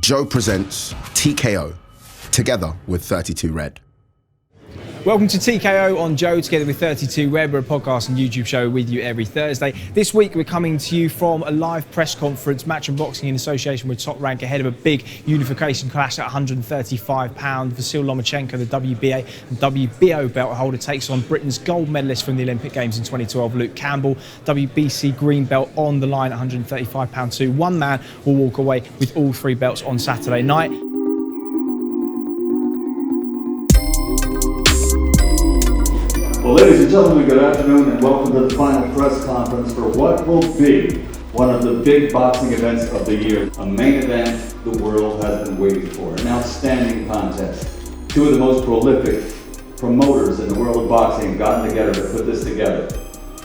Joe presents TKO, together with 32 Red. Welcome to TKO on Joe, together with 32 Red. We're a podcast and YouTube show with you every Thursday. This week we're coming to you from a live press conference, Match and Boxing in association with Top Rank, ahead of a big unification clash at 135 pounds. Vasiliy Lomachenko, the WBA and WBO belt holder, takes on Britain's gold medalist from the Olympic Games in 2012, Luke Campbell. WBC green belt on the line at 135 pounds too. One man will walk away with all three belts on Saturday night. Well, ladies and gentlemen, good afternoon and welcome to the final press conference for what will be one of the big boxing events of the year. A main event the world has been waiting for. An outstanding contest. Two of the most prolific promoters in the world of boxing gotten together to put this together.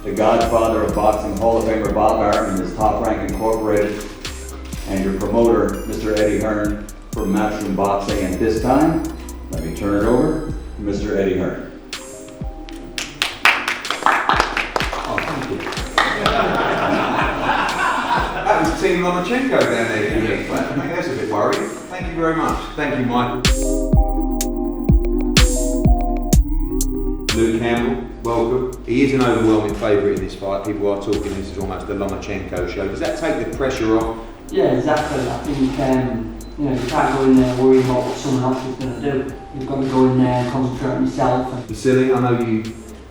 The godfather of boxing, Hall of Famer Bob Arum and his Top Rank Incorporated, and your promoter, Mr. Eddie Hearn from Matchroom Boxing. And this time, let me turn it over to Mr. Eddie Hearn. That was Team Lomachenko down there. That's a bit worrying. Thank you very much. Thank you, Michael. Luke Campbell, welcome. He is an overwhelming favourite in this fight. People are talking this is almost the Lomachenko show. Does that take the pressure off? Yeah, exactly. I think you can't go in there worrying about what someone else is going to do. You've got to go in there and concentrate on yourself. Vasiliy, I know you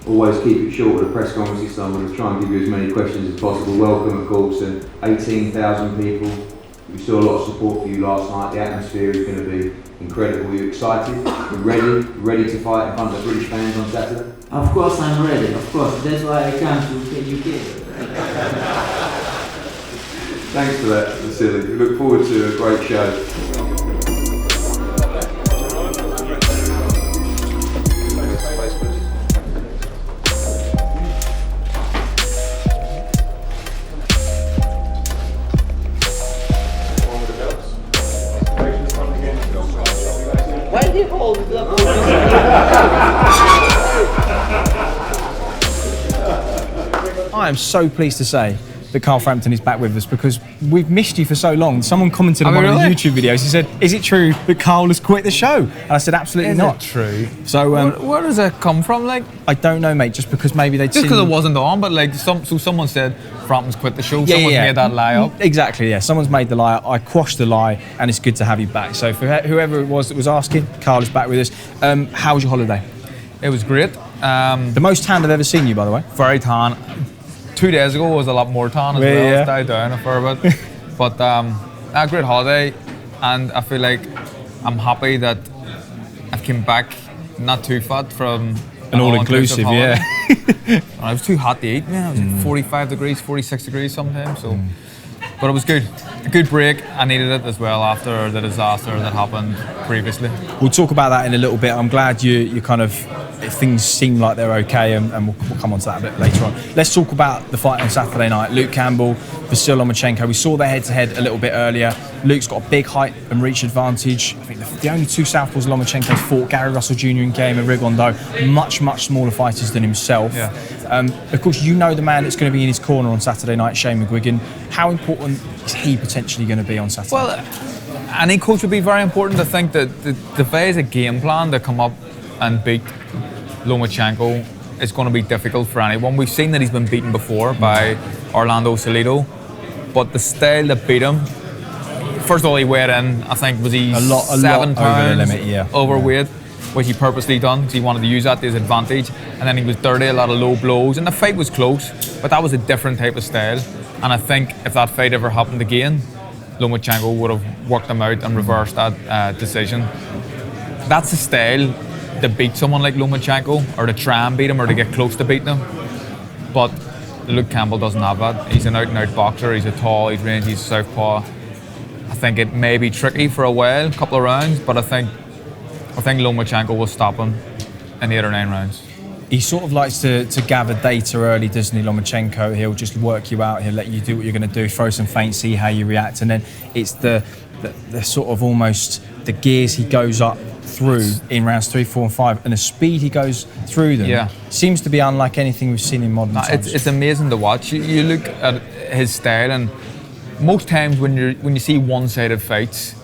always keep it short with the press conferences, so I'm going to try and give you as many questions as possible. Welcome, of course, and 18,000 people. We saw a lot of support for you last night. The atmosphere is going to be incredible. Are you excited? Ready to fight in front of the British fans on Saturday? Of course I'm ready, of course. That's why I come to the UK. Thanks for that, Vasiliy. We look forward to a great show. I am so pleased to say that Carl Frampton is back with us because we've missed you for so long. Someone commented on one of the YouTube videos. He said, "Is it true that Carl has quit the show?" And I said, "Absolutely not." Is it true? So where does that come from? Like, I don't know, mate. Just because maybe they'd just because seen... it wasn't on, but like, someone said Frampton's quit the show. Yeah, Someone's yeah. made that lie up. Exactly. Yeah. Someone's made the lie. I quashed the lie, and it's good to have you back. So for whoever it was that was asking, Carl is back with us. How was your holiday? It was great. The most tanned I've ever seen you, by the way. Very tan. 2 days ago was a lot more tan as well. Yeah. It's died down a fair bit. But a great holiday, and I feel like I'm happy that I came back not too fat from an all-inclusive, yeah. It was too hot to eat, man. It was 45 degrees, 46 degrees sometimes. So, but it was good. A good break. I needed it as well after the disaster that happened previously. We'll talk about that in a little bit. I'm glad you kind of, if things seem like they're okay, and we'll come on to that a bit later on. Let's talk about the fight on Saturday night. Luke Campbell, Vasiliy Lomachenko. We saw their head-to-head a little bit earlier. Luke's got a big height and reach advantage. I think the only two southpaws Lomachenko's fought, Gary Russell Jr. and Game and Rigondo, much smaller fighters than himself. Yeah. Of course, you know the man that's going to be in his corner on Saturday night, Shane McGuigan. How important is he potentially going to be on Saturday? Well, any coach would be very important. I think that the phase a game plan to come up and beat Lomachenko is going to be difficult for anyone. We've seen that he's been beaten before by Orlando Salido, but the style that beat him, first of all, he weighed in, I think, was he 7 pounds over the limit, yeah. overweight, which he purposely done because he wanted to use that to his advantage. And then he was dirty, a lot of low blows, and the fight was close, but that was a different type of style. And I think if that fight ever happened again, Lomachenko would have worked him out and reversed that decision. That's the style to beat someone like Lomachenko, or to try and beat him, or to get close to beating him. But Luke Campbell doesn't have that. He's an out-and-out boxer. He's a tall, he's rangy, he's a southpaw. I think it may be tricky for a while, a couple of rounds, but I think Lomachenko will stop him in 8 or 9 rounds. He sort of likes to gather data early, doesn't he, Lomachenko? He'll just work you out. He'll let you do what you're going to do, throw some feints, see how you react, and then it's the sort of almost the gears he goes up through in rounds 3, 4, and 5, and the speed he goes through them seems to be unlike anything we've seen in modern times. It's amazing to watch. You look at his style, and most times when you see one-sided fights,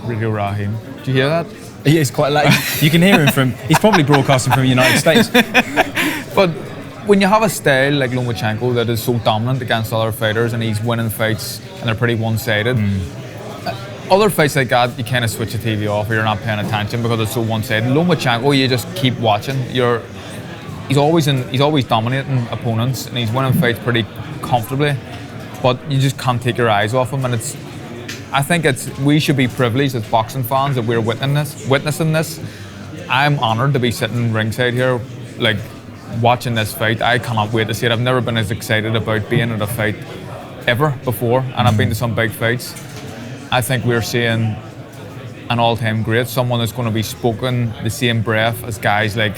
Radio Raheem. Do you hear that? He is quite late. You can hear him he's probably broadcasting from the United States. But when you have a style like Lomachenko that is so dominant against other fighters and he's winning fights and they're pretty one-sided, other fights like that, you kind of switch the TV off or you're not paying attention because it's so one-sided. Lomachenko, you just keep watching. He's always dominating opponents and he's winning fights pretty comfortably, but you just can't take your eyes off him. And I think we should be privileged as boxing fans that we're witnessing this. I'm honoured to be sitting ringside here, like watching this fight. I cannot wait to see it. I've never been as excited about being at a fight ever before, and I've been to some big fights. I think we're seeing an all-time great, someone that's going to be spoken the same breath as guys like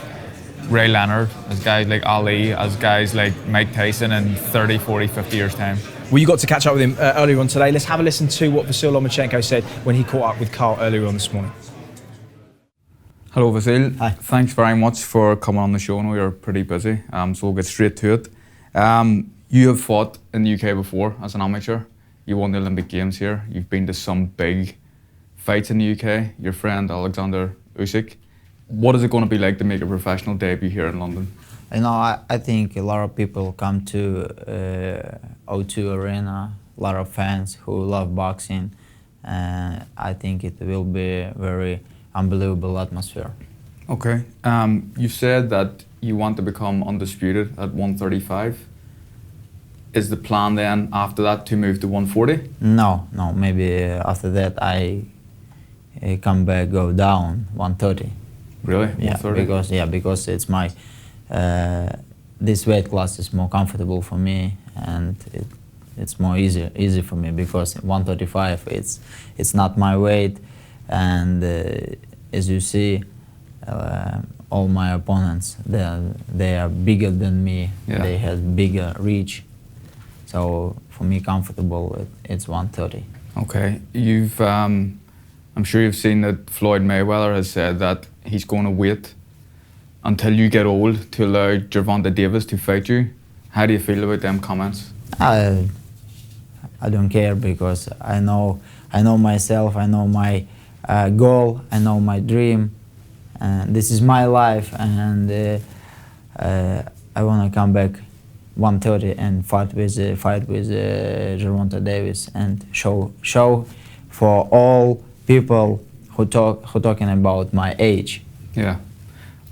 Ray Leonard, as guys like Ali, as guys like Mike Tyson in 30, 40, 50 years' time. Well, you got to catch up with him earlier on today. Let's have a listen to what Vasiliy Lomachenko said when he caught up with Carl earlier on this morning. Hello, Vasiliy. Hi. Thanks very much for coming on the show. I know you're pretty busy, so we'll get straight to it. You have fought in the UK before as an amateur. You won the Olympic Games here. You've been to some big fights in the UK. Your friend Alexander Usyk. What is it going to be like to make a professional debut here in London? You know, I think a lot of people come to O2 Arena, a lot of fans who love boxing. I think it will be a very unbelievable atmosphere. Okay. You said that you want to become undisputed at 135. Is the plan then after that to move to 140? No. Maybe after that I come back, go down 130. Really? Yeah, 130? because it's my this weight class is more comfortable for me, and it's more easy for me because 135 it's not my weight, and as you see, all my opponents they are bigger than me. Yeah. They have bigger reach, so for me comfortable it's 130. Okay. I'm sure you've seen that Floyd Mayweather has said that he's going to wait until you get old to allow Gervonta Davis to fight you. How do you feel about them comments? I don't care because I know myself, I know my goal, I know my dream, and this is my life, and I want to come back 130 and fight with Gervonta Davis and show for all people who talking about my age. Yeah.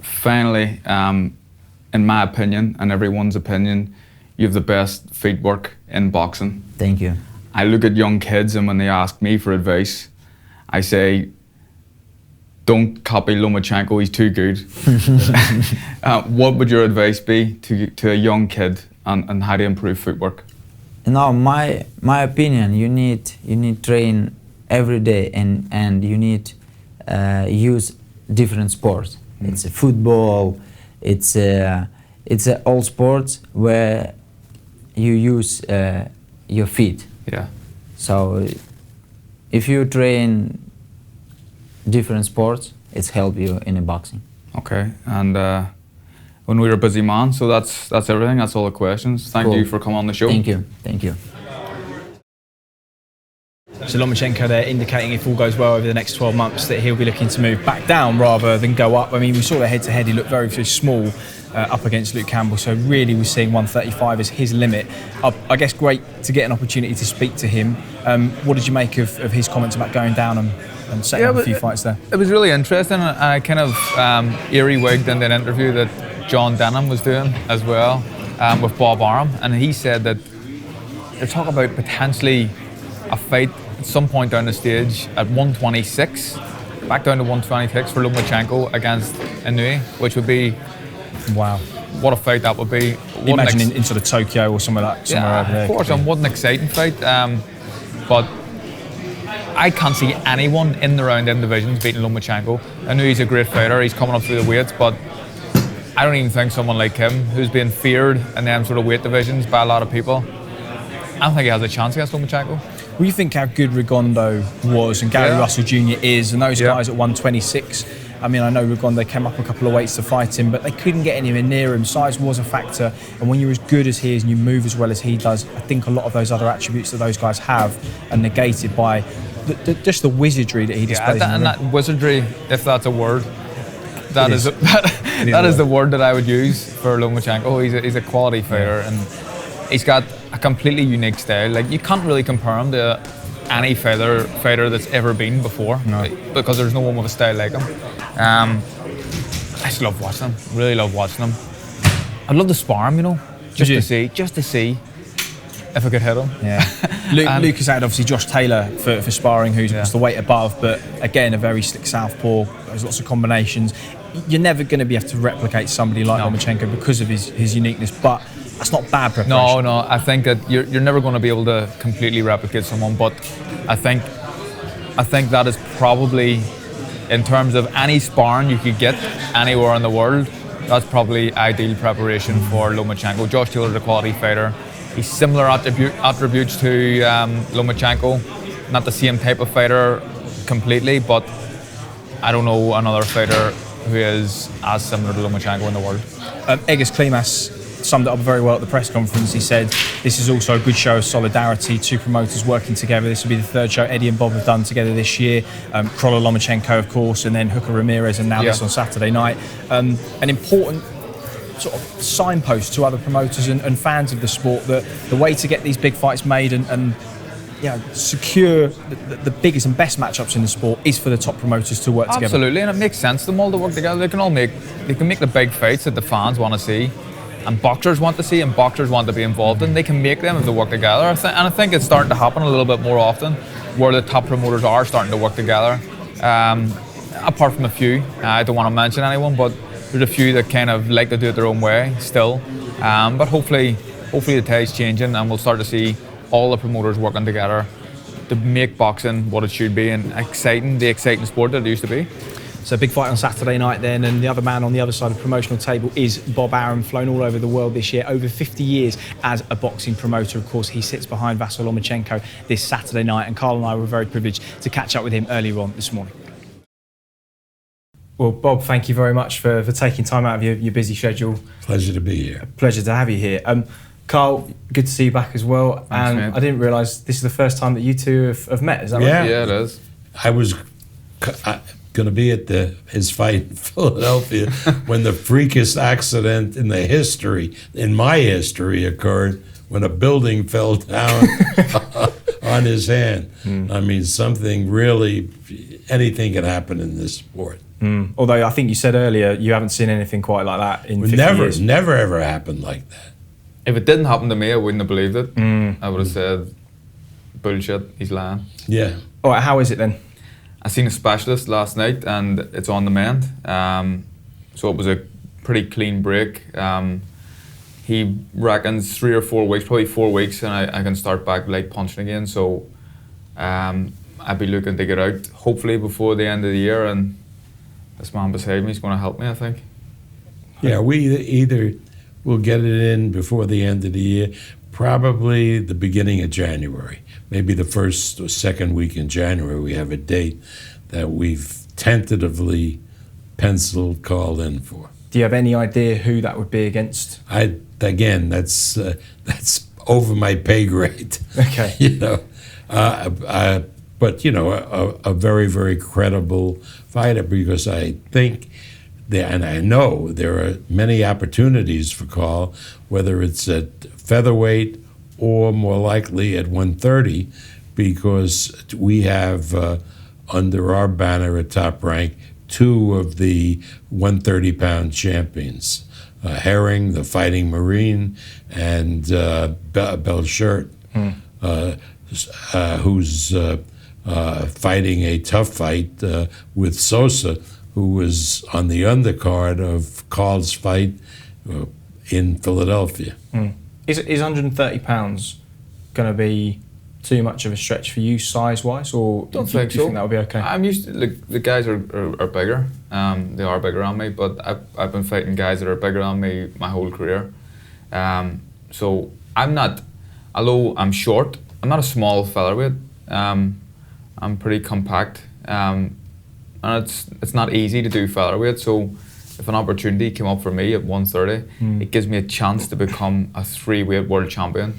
Finally, in my opinion and everyone's opinion, you have the best feet work in boxing. Thank you. I look at young kids and when they ask me for advice, I say, don't copy Lomachenko, he's too good. What would your advice be to a young kid on how to improve footwork? You know, my opinion, you need train every day, and you need use different sports. It's a football, it's all sports where you use your feet. Yeah. So if you train different sports, it's help you in a boxing. Okay, and when we're a busy man, so that's everything. That's all the questions. Thank Cool. you for coming on the show. Thank you. So Lomachenko there indicating if all goes well over the next 12 months that he'll be looking to move back down rather than go up. I mean, we saw the head-to-head, he looked very, very small up against Luke Campbell, so really we're seeing 135 as his limit. I guess great to get an opportunity to speak to him. What did you make of his comments about going down and setting up a few fights there? It was really interesting, and I kind of earwigged in an interview that John Denham was doing as well with Bob Arum, and he said that they're talking about potentially a fight at some point down the stage at 126, back down to 126 for Lomachenko against Inoue, which would be, wow, what a fight that would be. Imagine in sort of Tokyo or somewhere over there. Of course, and what an exciting fight. But I can't see anyone in the round-in divisions beating Lomachenko. I know he's a great fighter, he's coming up through the weights, but I don't even think someone like him, who's being feared in them sort of weight divisions by a lot of people, I don't think he has a chance against Lomachenko. Well, you think how good Rigondeaux was and Gary Russell Jr. is, and those guys at 126. I mean, I know Rigondeaux came up a couple of weights to fight him, but they couldn't get anywhere near him. Size was a factor, and when you're as good as he is and you move as well as he does, I think a lot of those other attributes that those guys have are negated by just the wizardry that he displays. And that wizardry, if that's a word, that is the word that I would use for Lomachenko. He's a quality fighter, and he's got a completely unique style. Like, you can't really compare him to any fighter that's ever been before, because there's no one with a style like him. I just love watching him. Really love watching him. I'd love to spar him, just to see if I could hit him. Yeah. Lucas had obviously Josh Taylor for sparring, who's the weight above, but again, a very slick southpaw. There's lots of combinations. You're never going to be able to replicate somebody like Lomachenko because of his uniqueness, but that's not bad preparation. No, I think that you're never going to be able to completely replicate someone, but I think that is probably, in terms of any sparring you could get anywhere in the world, that's probably ideal preparation for Lomachenko. Josh Taylor's a quality fighter. He's similar attributes to Lomachenko. Not the same type of fighter completely, but I don't know another fighter who is as similar to Lomachenko in the world. Egis Klimas summed it up very well at the press conference. He said, this is also a good show of solidarity, two promoters working together. This will be the third show Eddie and Bob have done together this year. Krolla Lomachenko, of course, and then Hooker Ramirez, and now this on Saturday night. An important sort of signpost to other promoters and fans of the sport that the way to get these big fights made and secure the biggest and best matchups in the sport is for the top promoters to work together. Absolutely, and it makes sense for them all to work together. They can make the big fights that the fans want to see, and boxers want to see, and boxers want to be involved in. They can make them if they work together. And I think it's starting to happen a little bit more often, where the top promoters are starting to work together. Apart from a few, I don't want to mention anyone, but there's a few that kind of like to do it their own way still. But hopefully the tide's changing, and we'll start to see all the promoters working together to make boxing what it should be, and the exciting sport that it used to be. So big fight on Saturday night then, and the other man on the other side of the promotional table is Bob Arum, flown all over the world this year, over 50 years as a boxing promoter. Of course, he sits behind Vasiliy Lomachenko this Saturday night, and Carl and I were very privileged to catch up with him earlier on this morning. Well, Bob, thank you very much for taking time out of your busy schedule. Pleasure to be here. Pleasure to have you here. Carl, good to see you back as well. Thanks, and man. I didn't realise this is the first time that you two have met, is that right? Yeah, it is. I was going to be at his fight in Philadelphia when the freakiest accident in my history occurred, when a building fell down on his hand. I mean, something really, anything can happen in this sport. Although I think you said earlier you haven't seen anything quite like that in 50 years. Never ever happened like that. If it didn't happen to me, I wouldn't have believed it. I would have said, bullshit, he's lying. Yeah. All right, how is it then? I seen a specialist last night, and it's on the mend. So it was a pretty clean break. He reckons 3 or 4 weeks, probably 4 weeks, and I can start back light punching again. So I'd be looking to get out hopefully before the end of the year, and this man beside me is going to help me, I think. Yeah, we either will get it in before the end of the year, probably the beginning of January. Maybe the first or second week in January, we have a date that we've tentatively penciled Carl in for. Do you have any idea who that would be against? Again, that's over my pay grade. Okay. But a very, very credible fighter, because I think and I know there are many opportunities for Carl, whether it's at featherweight or more likely at 130, because we have under our banner at Top Rank 2 of the 130-pound champions, Herring, the Fighting Marine, and Belchert, who's fighting a tough fight with Sosa, who was on the undercard of Carl's fight in Philadelphia. Is 130 pounds going to be too much of a stretch for you size-wise, or Don't do you think so. think that will be okay? I'm used to, the guys are bigger. They are bigger than me, but I've been fighting guys that are bigger than me my whole career. So I'm not, although I'm short, I'm not a small featherweight. I'm pretty compact. And it's not easy to do featherweight, so if an opportunity came up for me at 130, it gives me a chance to become a 3-weight world champion,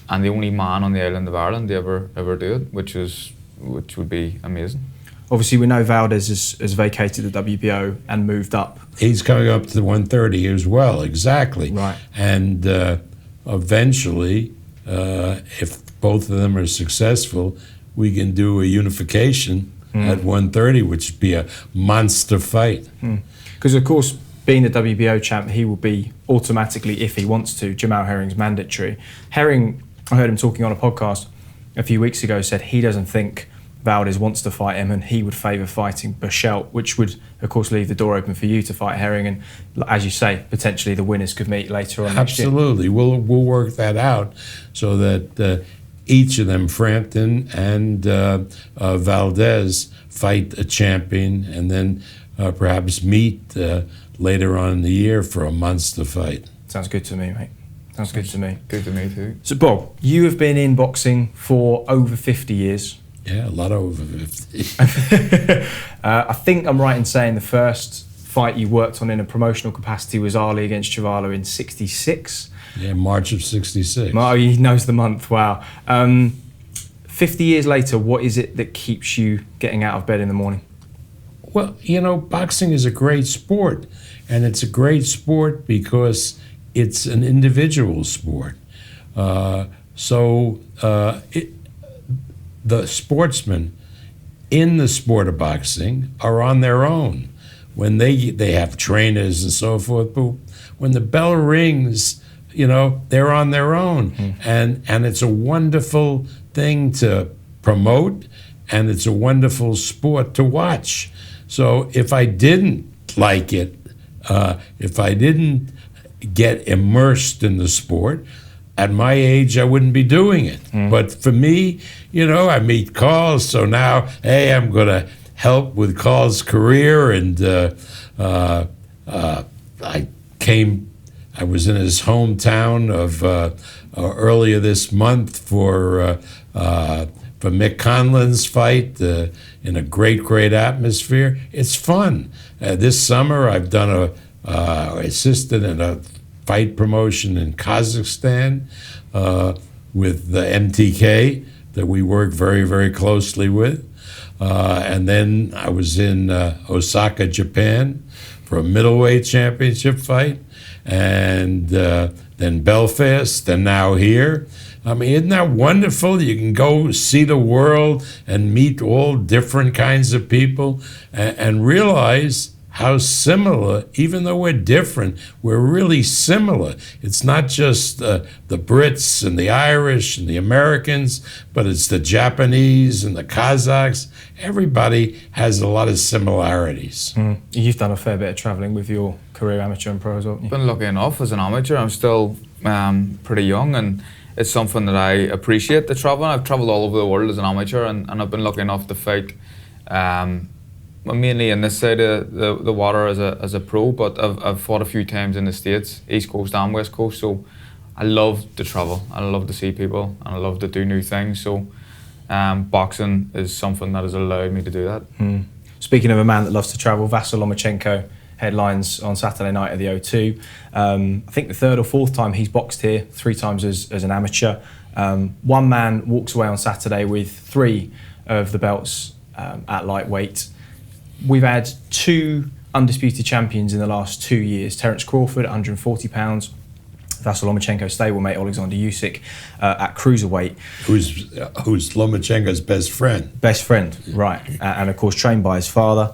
and the only man on the island of Ireland to ever do it, which is which would be amazing. Obviously, we know Valdez has vacated the WBO and moved up. He's coming up to 130 as well, exactly. Right. And eventually, if both of them are successful, we can do a unification at 130, which would be a monster fight. Because, of course, being the WBO champ, he will be automatically, if he wants to, Jamal Herring's mandatory. Herring, I heard him talking on a podcast a few weeks ago, said he doesn't think Valdez wants to fight him and he would favour fighting Buchelt, which would, of course, leave the door open for you to fight Herring. And as you say, potentially the winners could meet later on next year. Absolutely. We'll work that out so that each of them, Frampton and Valdez, fight a champion and then perhaps meet later on in the year for a monster fight. Sounds good to me, mate. Sounds good to me. Good to me too. So, Bob, you have been in boxing for over 50 years. Yeah, a lot over 50. I think I'm right in saying the first fight you worked on in a promotional capacity was Ali against Chavala in '66. Yeah, March of '66. Oh, he knows the month, wow. 50 years later, what is it that keeps you getting out of bed in the morning? Well, you know, boxing is a great sport, and it's a great sport because it's an individual sport. The sportsmen in the sport of boxing are on their own. When they have trainers and so forth, but when the bell rings, you know, they're on their own. And it's a wonderful thing to promote, and it's a wonderful sport to watch. So if I didn't like it, if I didn't get immersed in the sport, at my age, I wouldn't be doing it. But for me, you know, I meet Carl, so now, hey, I'm going to help with Carl's career. And I was in his hometown of earlier this month for Mick Conlan's fight in a great atmosphere. It's fun. This summer, I've done assisted in a fight promotion in Kazakhstan with the MTK that we work very closely with. And then I was in Osaka, Japan for a middleweight championship fight. And then Belfast, and now here. I mean, isn't that wonderful? You can go see the world and meet all different kinds of people and realize how similar, even though we're different, we're really similar. It's not just the Brits and the Irish and the Americans, but it's the Japanese and the Kazakhs. Everybody has a lot of similarities. You've done a fair bit of travelling with your career, amateur and pro as well, haven't you? Been lucky enough as an amateur. I'm still pretty young, and it's something that I appreciate, the travelling. I've travelled all over the world as an amateur, and I've been lucky enough to fight mainly in this side of the water as a pro, but I've fought a few times in the States, East Coast and West Coast, so I love to travel, and I love to see people, and I love to do new things, so boxing is something that has allowed me to do that. Speaking of a man that loves to travel, Vasiliy Lomachenko headlines on Saturday night at the O2. I think the third or fourth time he's boxed here, 3 times as an amateur. One man walks away on Saturday with 3 of the belts at lightweight. We've had 2 undisputed champions in the last 2 years. Terence Crawford at 140 pounds, Vasiliy Lomachenko stablemate Alexander Usyk at cruiserweight. Who's Lomachenko's best friend. Best friend, right. And of course trained by his father.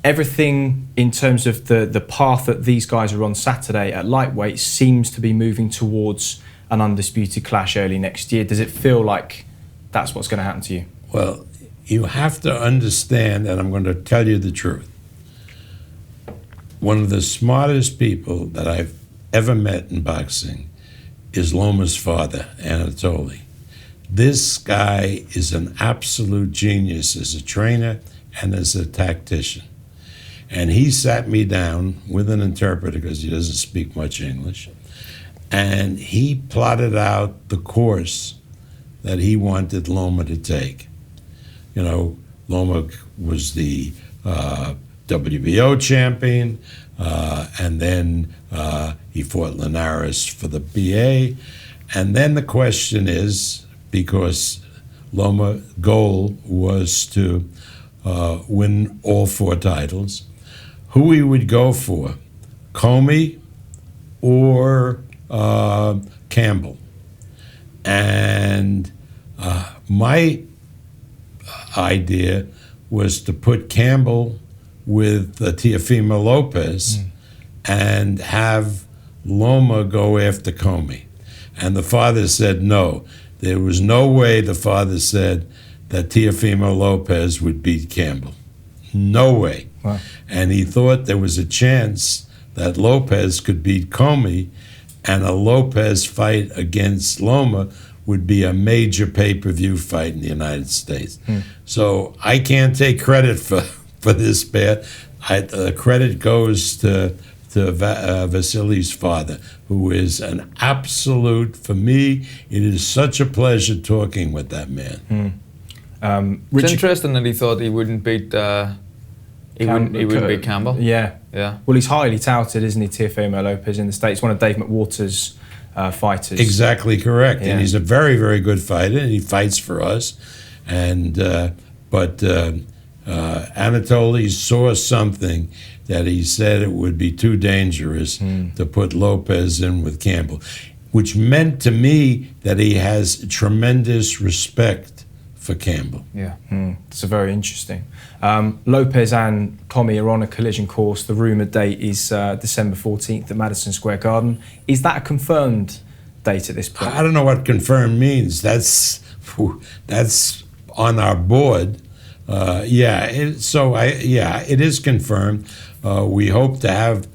Everything in terms of the path that these guys are on Saturday at lightweight seems to be moving towards an undisputed clash early next year. Does it feel like that's what's going to happen to you? Well, you have to understand, and I'm going to tell you the truth. One of the smartest people that I've ever met in boxing is Loma's father, Anatoly. This guy is an absolute genius as a trainer and as a tactician. And he sat me down with an interpreter because he doesn't speak much English, and he plotted out the course that he wanted Loma to take. You know, Loma was the WBO champion, and then he fought Linares for the BA. And then the question is, because Loma goal was to win all 4 titles. Who he would go for, Comey or Campbell. And my idea was to put Campbell with Teofimo Lopez and have Loma go after Comey. And the father said no. There was no way, the father said, that Teofimo Lopez would beat Campbell. No way. Wow. And he thought there was a chance that Lopez could beat Comey, and a Lopez fight against Loma would be a major pay-per-view fight in the United States. So I can't take credit for this bet. The credit goes to Vasiliy's father, who is an absolute, for me, it is such a pleasure talking with that man. It's interesting that he thought he wouldn't beat he wouldn't beat Campbell. Yeah. Yeah. Well, he's highly touted, isn't he, Teofimo Lopez in the States? One of Dave McWater's fighters. Exactly correct. Yeah. And he's a very, very good fighter, and he fights for us. And but Anatoly saw something that he said it would be too dangerous to put Lopez in with Campbell, which meant to me that he has tremendous respect for Campbell. Yeah, it's very interesting. Lopez and Comey are on a collision course. The rumoured date is December 14th at Madison Square Garden. Is that a confirmed date at this point? I don't know what confirmed means. That's on our board. It is confirmed. We hope to have.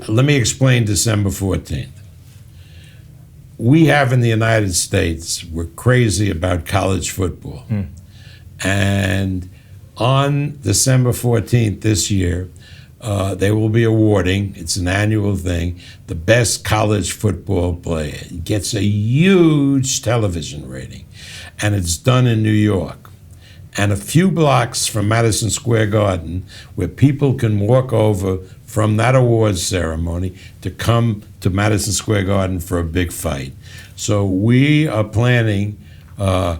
Let me explain December 14th. We have in the United States, we're crazy about college football. And on December 14th this year, they will be awarding, it's an annual thing, the best college football player. It gets a huge television rating. And it's done in New York. And a few blocks from Madison Square Garden, where people can walk over from that awards ceremony to come to Madison Square Garden for a big fight. So we are planning a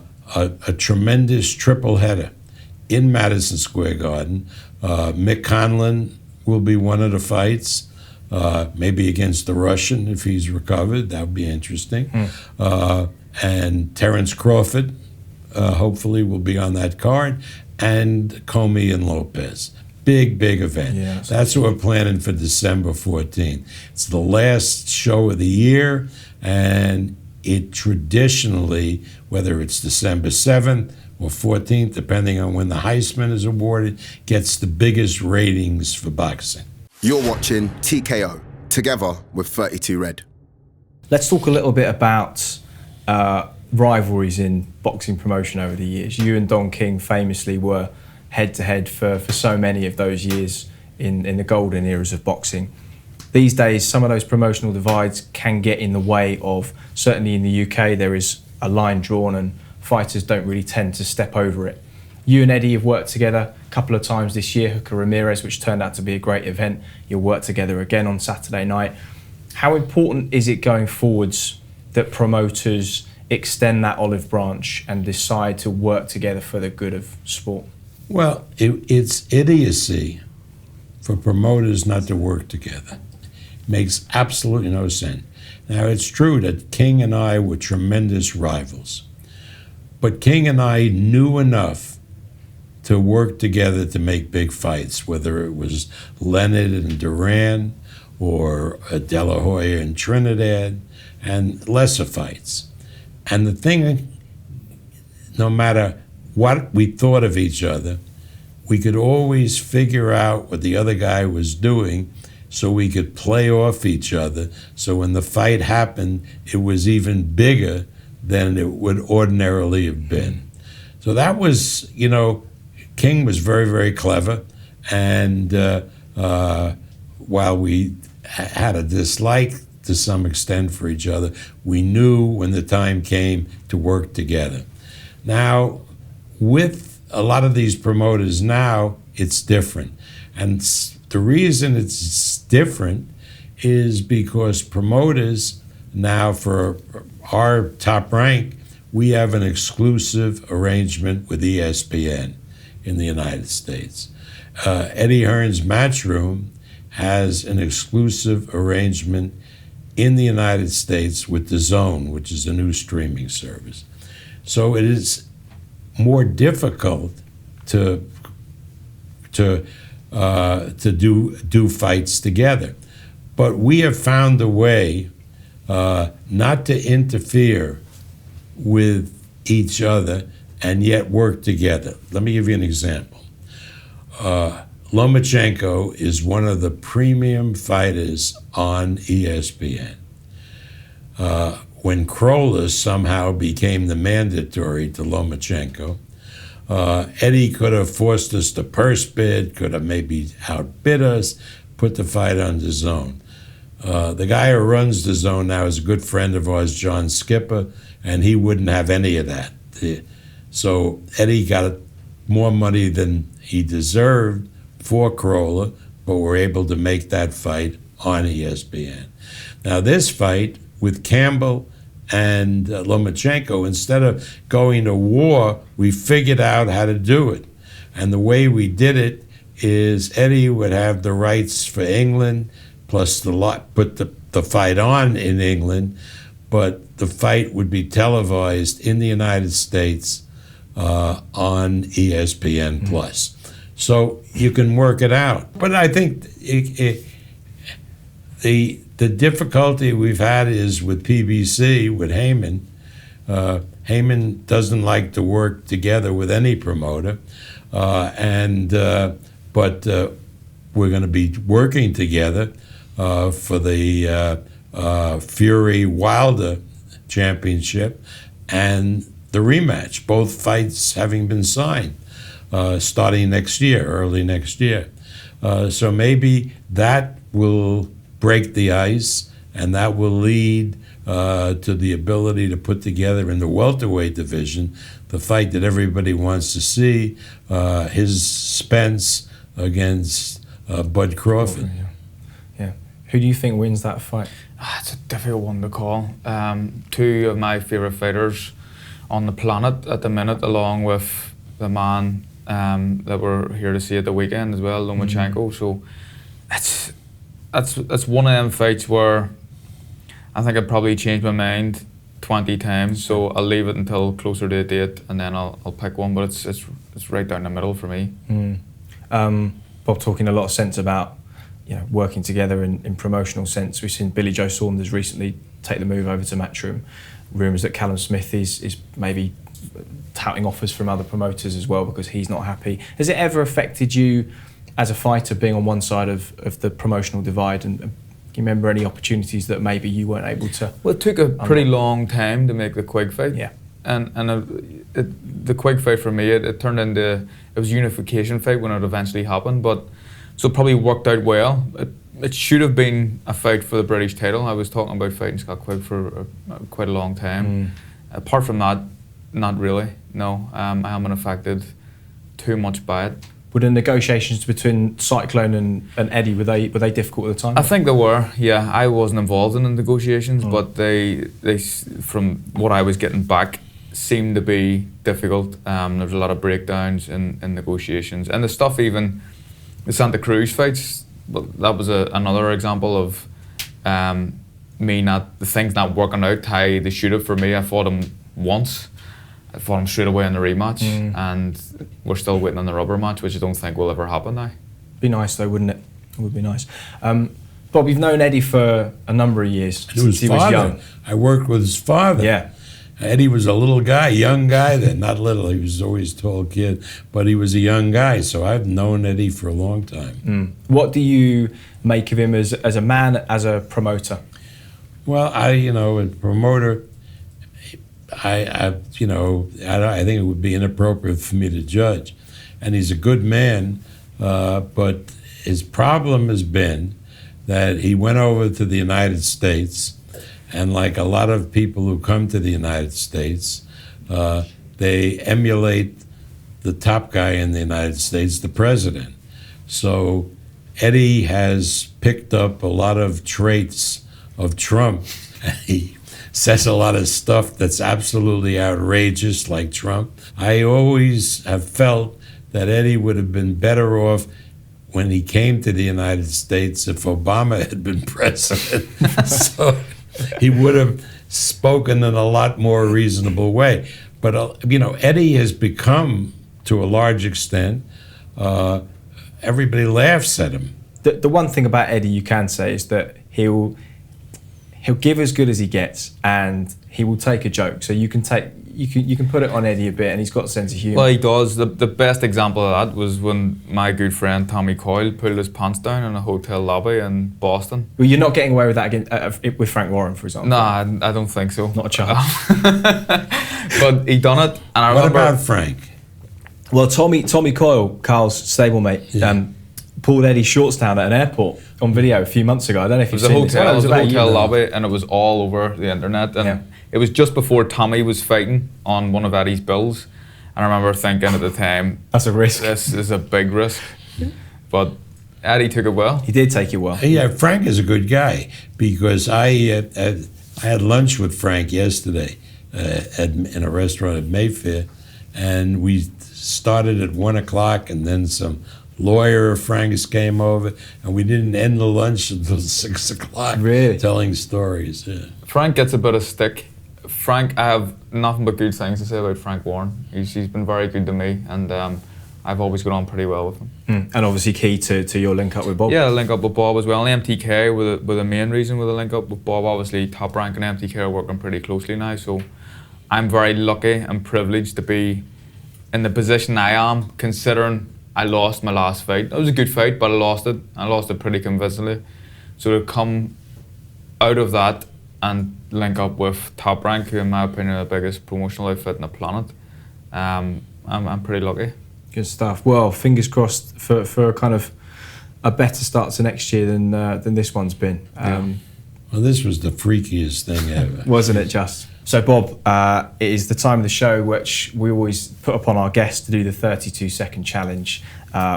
tremendous triple header in Madison Square Garden. Mick Conlon will be one of the fights, maybe against the Russian if he's recovered. That would be interesting. And Terence Crawford, hopefully, will be on that card, and Comey and Lopez. Big, big event. Yeah, that's what we're planning for December 14th. It's the last show of the year, and it traditionally, whether it's December 7th or 14th, depending on when the Heisman is awarded, gets the biggest ratings for boxing. You're watching TKO, together with 32 Red. Let's talk a little bit about rivalries in boxing promotion over the years. You and Don King famously were head-to-head for so many of those years in the golden eras of boxing. These days, some of those promotional divides can get in the way of, certainly in the UK, there is a line drawn and fighters don't really tend to step over it. You and Eddie have worked together a couple of times this year, Hooker Ramirez, which turned out to be a great event. You'll work together again on Saturday night. How important is it going forwards that promoters extend that olive branch and decide to work together for the good of sport? Well, it's idiocy for promoters not to work together. Makes absolutely no sense. Now, it's true that King and I were tremendous rivals, but King and I knew enough to work together to make big fights, whether it was Leonard and Duran or De La Hoya and Trinidad, and lesser fights. And the thing, no matter what we thought of each other, we could always figure out what the other guy was doing so we could play off each other. So when the fight happened, it was even bigger than it would ordinarily have been. So that was, King was very, very clever. And while we had a dislike to some extent for each other, we knew when the time came to work together. Now, with a lot of these promoters now, it's different. And the reason it's different is because promoters now, for our top rank, we have an exclusive arrangement with ESPN in the United States. Eddie Hearn's Matchroom has an exclusive arrangement in the United States with DAZN, which is a new streaming service. So it is more difficult to do fights together. But we have found a way not to interfere with each other and yet work together. Let me give you an example. Lomachenko is one of the premium fighters on ESPN. When Krolla somehow became the mandatory to Lomachenko, Eddie could have forced us to purse bid, could have maybe outbid us, put the fight on DAZN. The guy who runs DAZN now is a good friend of ours, John Skipper, and he wouldn't have any of that. So Eddie got more money than he deserved for Krolla, but were able to make that fight on ESPN. Now this fight with Campbell and Lomachenko, instead of going to war, we figured out how to do it. And the way we did it is Eddie would have the rights for England, plus put the fight on in England, but the fight would be televised in the United States on ESPN Plus. So you can work it out. But I think the difficulty we've had is with PBC, with Heyman. Heyman doesn't like to work together with any promoter, but we're going to be working together for the Fury-Wilder championship and the rematch, both fights having been signed, starting next year, early next year. So maybe that will break the ice, and that will lead to the ability to put together in the welterweight division the fight that everybody wants to see, his Spence against Bud Crawford. Yeah. Who do you think wins that fight? It's a difficult one to call. Two of my favourite fighters on the planet at the minute, along with the man that we're here to see at the weekend as well, Lomachenko. So that's one of them fights where I think I'd probably change my mind 20 times. So I'll leave it until closer to the date, and then I'll pick one. But it's right down the middle for me. Bob talking a lot of sense about working together in promotional sense. We've seen Billy Joe Saunders recently take the move over to Matchroom. Rumours that Callum Smith is maybe touting offers from other promoters as well because he's not happy. Has it ever affected you as a fighter being on one side of the promotional divide? And can you remember any opportunities that maybe you weren't able to? Well, it took a pretty long time to make the Quake fight. Yeah. And the Quake fight for me, it turned into, it was a unification fight when it eventually happened, but so it probably worked out well. It should have been a fight for the British title. I was talking about fighting Scott Quigg for quite a long time. Apart from that, not really, no. I haven't affected too much by it. Were the negotiations between Cyclone and Eddie, were they difficult at the time? I think they were, yeah. I wasn't involved in the negotiations, but they, from what I was getting back, seemed to be difficult. There was a lot of breakdowns in negotiations. And the stuff even, the Santa Cruz fights, well, that was another example of the things not working out how they should have for me. I fought him once. I fought him straight away in the rematch, and we're still waiting on the rubber match, which I don't think will ever happen now. Be nice though, wouldn't it? It would be nice. Bob, you've known Eddie for a number of years, since he was young. I worked with his father. Yeah. Eddie was a little guy, young guy then, not little, he was always a tall kid, but he was a young guy, so I've known Eddie for a long time. What do you make of him as a man, as a promoter? Well, a promoter, I think it would be inappropriate for me to judge. And he's a good man, but his problem has been that he went over to the United States, and like a lot of people who come to the United States, they emulate the top guy in the United States, the president. So Eddie has picked up a lot of traits of Trump. says a lot of stuff that's absolutely outrageous, like Trump. I always have felt that Eddie would have been better off when he came to the United States if Obama had been president. So he would have spoken in a lot more reasonable way. But, Eddie has become, to a large extent, everybody laughs at him. The one thing about Eddie you can say is that he'll give as good as he gets, and he will take a joke. So you can put it on Eddie a bit, and he's got a sense of humour. Well, he does. The best example of that was when my good friend Tommy Coyle pulled his pants down in a hotel lobby in Boston. Well, you're not getting away with that again with Frank Warren, for example. No, I don't think so. Not a chance. But he done it, and I What remember. about Frank? Well, Tommy Coyle, Carl's stablemate, pulled Eddie's shorts down at an airport on video a few months ago. I don't know if It you've was a seen this. hotel, it was a about a hotel year lobby, and it was all over the internet. And it was just before Tommy was fighting on one of Eddie's bills. And I remember thinking at the time, that's a risk. This is a big risk. But Eddie took it well. He did take it well. Yeah, Frank is a good guy, because I had lunch with Frank yesterday in a restaurant at Mayfair, and we started at 1 o'clock, and then some lawyer of Frank's came over, and we didn't end the lunch until 6 o'clock. Really? Telling stories. Yeah. Frank gets a bit of stick. Frank, I have nothing but good things to say about Frank Warren. He's been very good to me, and I've always got on pretty well with him. And obviously key to your link up with Bob. Yeah, link up with Bob as well. And MTK were the main reason with the link up with Bob. Obviously, Top Rank and MTK are working pretty closely now, so I'm very lucky and privileged to be in the position I am, considering I lost my last fight. It was a good fight, but I lost it. I lost it pretty convincingly. So to come out of that and link up with Top Rank, who in my opinion are the biggest promotional outfit on the planet, I'm pretty lucky. Good stuff. Well, fingers crossed for kind of a better start to next year than this one's been. Well, this was the freakiest thing ever. Wasn't it just? So, Bob, it is the time of the show which we always put upon our guests to do the 32-second challenge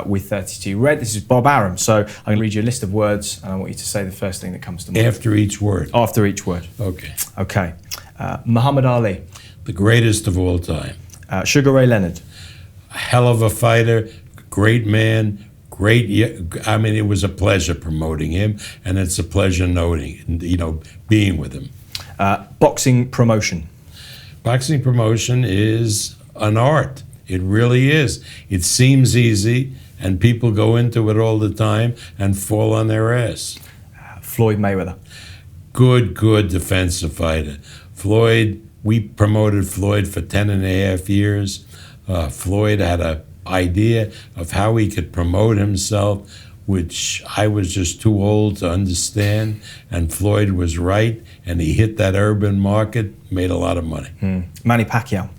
with 32 Red. This is Bob Arum. So I'm going to read you a list of words, and I want you to say the first thing that comes to mind. After each word? After each word. Okay. Okay. Muhammad Ali. The greatest of all time. Sugar Ray Leonard. A hell of a fighter, great man, I mean, it was a pleasure promoting him, and it's a pleasure being with him. Boxing promotion. Boxing promotion is an art. It really is. It seems easy, and people go into it all the time and fall on their ass. Floyd Mayweather. Good defensive fighter. Floyd, we promoted Floyd for 10 and a half years. Floyd had an idea of how he could promote himself, which I was just too old to understand, and Floyd was right, and he hit that urban market, made a lot of money. Manny Pacquiao.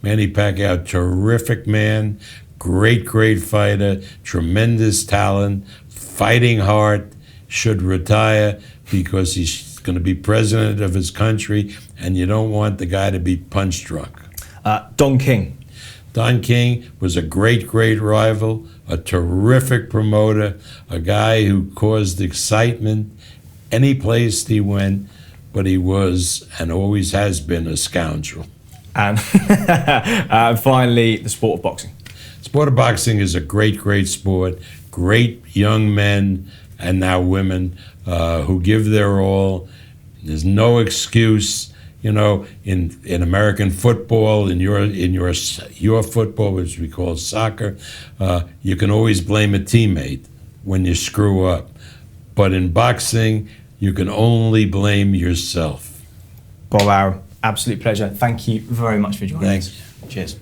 Manny Pacquiao, terrific man, great fighter, tremendous talent, fighting heart, should retire because he's going to be president of his country, and you don't want the guy to be punch drunk. Don King. Don King was a great rival, a terrific promoter, a guy who caused excitement any place he went, but he was and always has been a scoundrel. And finally, the sport of boxing. Sport of boxing is a great sport. Great young men and now women who give their all. There's no excuse. In American football, in your football, which we call soccer, you can always blame a teammate when you screw up. But in boxing, you can only blame yourself. Bob Arum, absolute pleasure. Thank you very much for joining us. Cheers.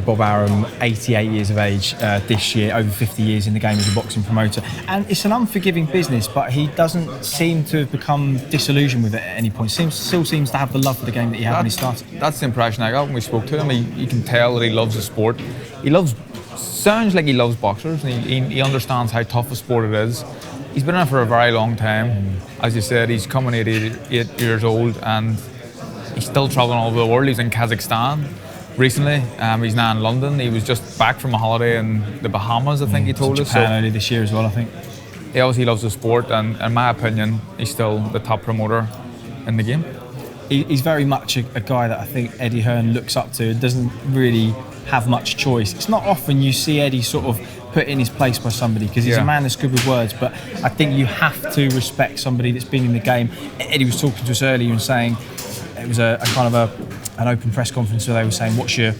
Bob Arum, 88 years of age this year, over 50 years in the game as a boxing promoter. And it's an unforgiving business, but he doesn't seem to have become disillusioned with it at any point. Still seems to have the love for the game that he had when he started. That's the impression I got when we spoke to him. You can tell that he loves the sport. Sounds like he loves boxers, and he understands how tough a sport it is. He's been in it for a very long time. As you said, he's coming 88 years old, and he's still traveling all over the world. He's in Kazakhstan recently. He's now in London. He was just back from a holiday in the Bahamas, I think he told us. Japan earlier this year as well, I think. he obviously loves the sport, and in my opinion, he's still the top promoter in the game. He's very much a guy that I think Eddie Hearn looks up to. Doesn't really have much choice. It's not often you see Eddie sort of put in his place by somebody, because he's a man that's good with words, but I think you have to respect somebody that's been in the game. Eddie was talking to us earlier and saying it was a kind of an open press conference where they were saying, what's your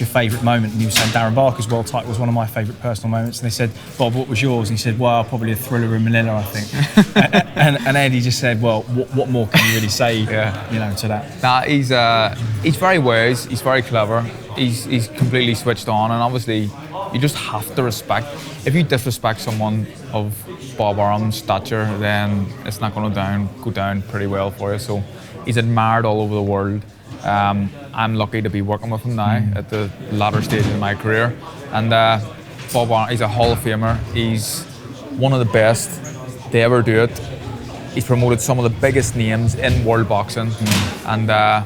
favourite moment? And he was saying Darren Barker's world title was one of my favourite personal moments. And they said, Bob, what was yours? And he said, well, probably a thriller in Manila, I think. and Eddie just said, well, what more can you really say, to that? Nah, he's very wise, he's very clever, he's completely switched on, and obviously you just have to respect. If you disrespect someone of Bob Arum's stature, then it's not going to go down pretty well for you. So he's admired all over the world. I'm lucky to be working with him now at the latter stage of my career. And Bob Arum, he's a Hall of Famer. He's one of the best to ever do it. He's promoted some of the biggest names in world boxing. And I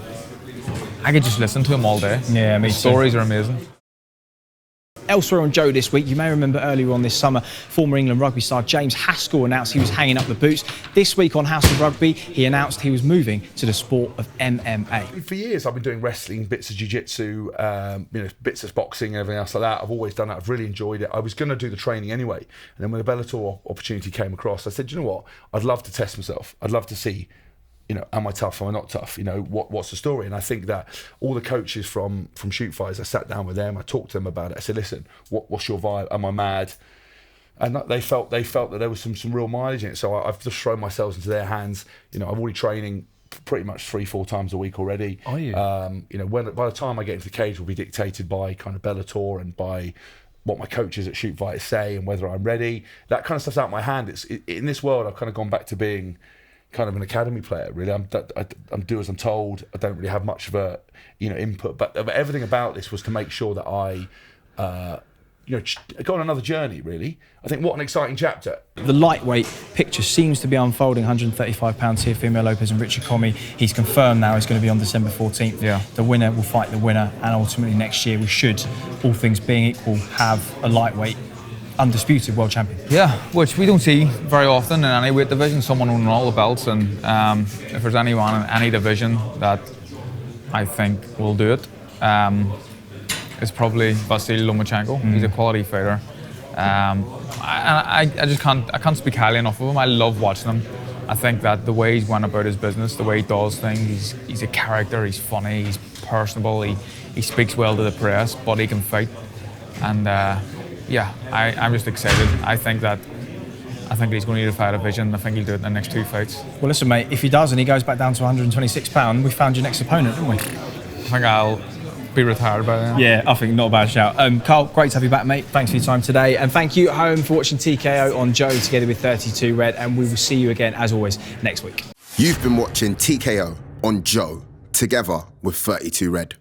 could just listen to him all day. Yeah, me too. His stories are amazing. Elsewhere on Joe this week, you may remember earlier on this summer, former England rugby star James Haskell announced he was hanging up the boots. This week on House of Rugby, he announced he was moving to the sport of MMA. For years, I've been doing wrestling, bits of jiu-jitsu, bits of boxing and everything else like that. I've always done that. I've really enjoyed it. I was going to do the training anyway. And then when the Bellator opportunity came across, I said, you know what? I'd love to test myself. I'd love to see, am I tough? Am I not tough? What's the story? And I think that all the coaches from Shoot Fighters, I sat down with them, I talked to them about it. I said, listen, what's your vibe? Am I mad? And they felt that there was some real mileage in it. So I've just thrown myself into their hands. I'm already training pretty much 3-4 times a week already. Are you? By the time I get into the cage, will be dictated by kind of Bellator and by what my coaches at Shoot Fighters say and whether I'm ready. That kind of stuff's out of my hand. In this world, I've kind of gone back to being kind of an academy player, really. I'm do as I'm told. I don't really have much of a input, but everything about this was to make sure that I go on another journey, really. I think what an exciting chapter. The lightweight picture seems to be unfolding. 135 pounds here, Teofimo Lopez and Richard Comey. He's confirmed now he's going to be on December 14th. Yeah. The winner will fight the winner, and ultimately next year we should, all things being equal, have a lightweight undisputed world champion. Yeah, which we don't see very often in any weight division, someone owning all the belts. And if there's anyone in any division that I think will do it, it's probably Vasiliy Lomachenko. He's a quality fighter. I just can't speak highly enough of him. I love watching him. I think that the way he's went about his business, the way he does things, he's a character, he's funny, he's personable, he speaks well to the press, but he can fight. And I'm just excited. I think he's going to need to fight a vision. I think he'll do it in the next 2 fights. Well, listen, mate, if he does and he goes back down to 126 pounds, we found your next opponent, didn't we? I think I'll be retired by then. Yeah, I think not a bad shout. Carl, great to have you back, mate. Thanks for your time today. And thank you at home for watching TKO on Joe together with 32 Red. And we will see you again, as always, next week. You've been watching TKO on Joe together with 32 Red.